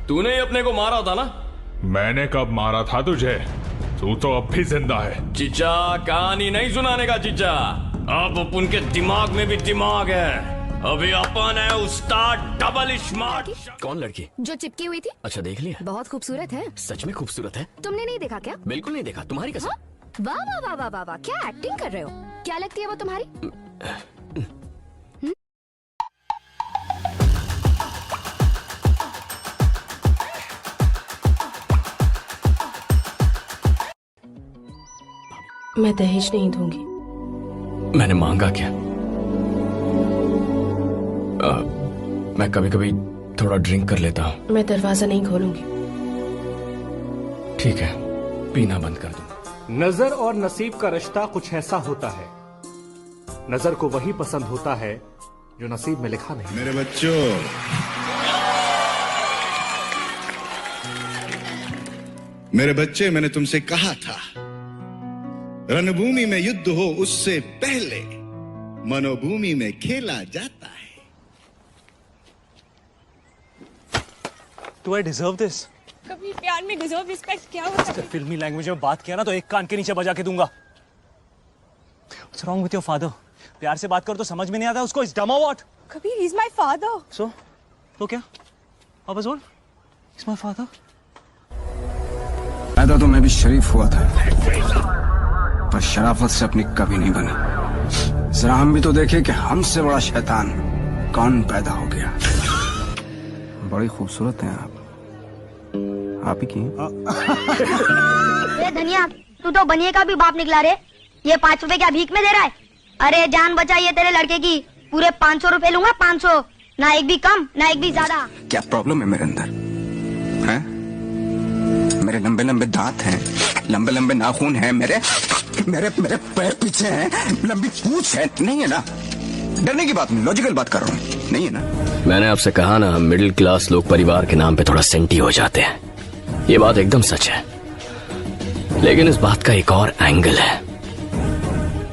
तूने ही अपने को मारा था ना? मैंने कब मारा था तुझे? तू तो अब भी जिंदा है। चिचा, कहानी नहीं सुनाने का चिचा। अब अपन के दिमाग में भी दिमाग है। अभी अपन है उस्ताद डबल स्मार्ट। कौन लड़की जो चिपकी हुई थी? अच्छा, देख लिया? बहुत खूबसूरत है। सच में खूबसूरत है? तुमने नहीं देखा क्या? बिल्कुल नहीं देखा, तुम्हारी कसम। हाँ? वाह वाह वाह वाह वाह वाह, क्या एक्टिंग कर रहे हो। क्या लगती है वो तुम्हारी? मैं दहेज नहीं दूंगी। मैंने मांगा क्या? मैं कभी कभी थोड़ा ड्रिंक कर लेता हूँ। मैं दरवाजा नहीं खोलूंगी। ठीक है, पीना बंद कर दूँ। नजर और नसीब का रिश्ता कुछ ऐसा होता है, नजर को वही पसंद होता है जो नसीब में लिखा नहीं। मेरे बच्चों, मेरे बच्चे, मैंने तुमसे कहा था रणभूमि में युद्ध हो उससे पहले मनोभूमि में खेला जाता है। Do I deserve this? कभी प्यार में डिजर्व रिस्पेक्ट क्या होता है? फिल्मी लैंग्वेज में बात किया ना तो एक कान के नीचे बजा के दूंगा। What's wrong with your father? प्यार से बात करो तो समझ में नहीं आता उसको। Is dumb or what? कभी he's my father. So? तो क्या? वापस बोल। He's my father. पैदा तो मैं भी शरीफ हुआ था, पर शराफत से अपनी कभी नहीं बनी। जरा हम भी तो देखें कि हमसे बड़ा शैतान कौन पैदा हो गया। बड़ी खूबसूरत हैं आप ही की। धनिया, तू तो बनिए का भी बाप निकला रे। ये 5 रुपए क्या भीख में दे रहा है? अरे जान बचाइए तेरे लड़के की। पूरे 500 रुपए लूंगा, 500। ना एक भी कम, ना एक भी ज्यादा। क्या प्रॉब्लम है मेरे अंदर है? मेरे लंबे लंबे दांत हैं, लंबे लंबे नाखून हैं, मेरे मेरे मेरे पैर पीछे हैं, लंबी पूंछ है। नहीं है ना? डरने की बात नहीं, लॉजिकल बात कर रहा हूँ। नहीं है ना? मैंने आपसे कहा ना, हम मिडिल क्लास लोग परिवार के नाम पे थोड़ा सेंटी हो जाते हैं। ये बात एकदम सच है, लेकिन इस बात का एक और एंगल है।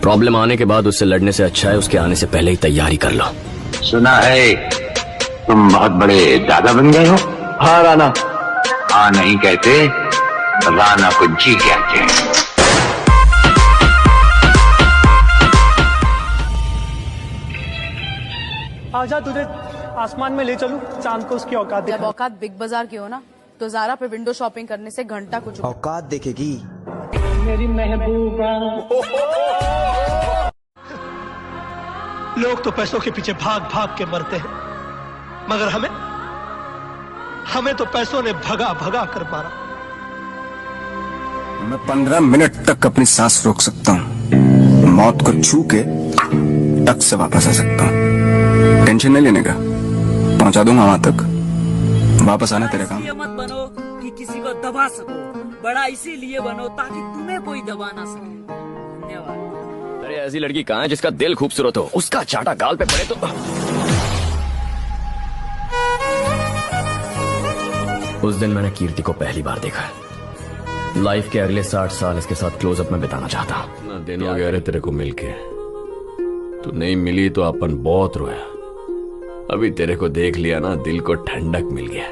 प्रॉब्लम आने के बाद उससे लड़ने से अच्छा है उसके आने से पहले ही तैयारी कर लो। सुना है तुम बहुत बड़े दादा बन गए हो? हाँ राणा। हाँ नहीं कहते, राणा को जी कहते हैं। आजा, तुझे आसमान में ले चलूं, चांद को उसकी औकात दिखा। जब औकात बिग बाजार की हो ना, तो ज़ारा पे विंडो शॉपिंग करने से घंटा कुछ औकात देखेगी मेरी महबूबा। लोग तो पैसों के पीछे भाग भाग के मरते हैं, मगर हमें तो पैसों ने भगा भगा कर मारा। मैं 15 मिनट तक अपनी सांस रोक सकता हूँ, मौत को छू के टक से वापस आ सकता हूँ। टेंशन नहीं लेने का, पहुंचा दूंगा वहां तक। वापस आना तेरे काम। मत बनो कि किसी को दबा सको, बड़ा इसीलिए बनो ताकि तुम्हें कोई दबा ना सके। धन्यवाद। अरे ऐसी लड़की कहाँ है जिसका दिल खूबसूरत हो, उसका चाटा गाल पे पड़े तो। उस दिन मैंने कीर्ति को पहली बार देखा। लाइफ के अगले 60 साल इसके साथ क्लोजअप में बिताना चाहता हूँ। ना दिन हो गया रे तेरे को मिलके, तू नहीं मिली तो अपन बहुत रोया। अभी तेरे को देख लिया ना, दिल को ठंडक मिल गया।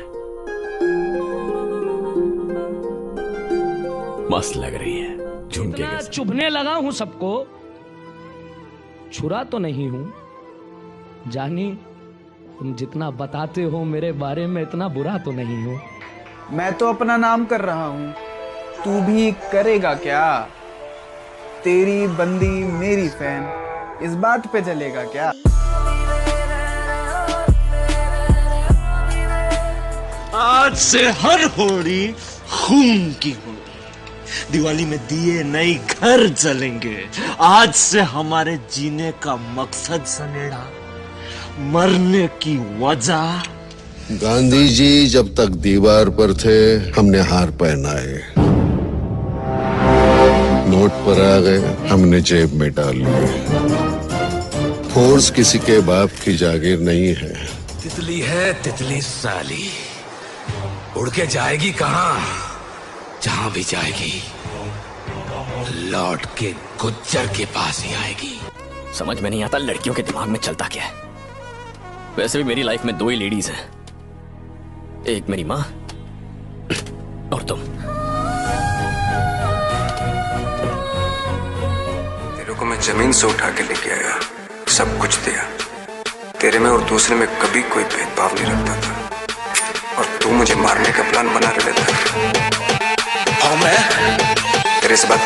मस्त लग रही है झुमके के साथ। चुभने लगा हूँ सबको, छुरा तो नहीं हूँ। जानी, तुम जितना बताते हो मेरे बारे में इतना बुरा तो नहीं हूँ। मैं तो अपना नाम कर रहा हूँ, तू भी करेगा क्या? तेरी बंदी मेरी फैन, इस बात पे चलेगा क्या? आज से हर होली खून की होली। दिवाली में दिए नई घर जलेंगे। आज से हमारे जीने का मकसद सनेड़ा, मरने की वजह। गांधी जी जब तक दीवार पर थे हमने हार पहनाए, नोट पर आ गए हमने जेब में डाल लिए। फोर्स किसी के बाप की जागीर नहीं है। तितली है तितली साली, उड़ के जाएगी कहाँ? जहां भी जाएगी लौट के गुज्जर के पास ही आएगी। समझ में नहीं आता लड़कियों के दिमाग में चलता क्या है। वैसे भी मेरी लाइफ में 2 ही लेडीज हैं, एक मेरी माँ और तुम? तेरे को मैं जमीन से उठा के लेके आया, सब कुछ दिया। तेरे में और दूसरे में कभी कोई भेदभाव नहीं रखता था, और तू मुझे मारने का प्लान बना के लेता। हाँ, मैं तेरे से बात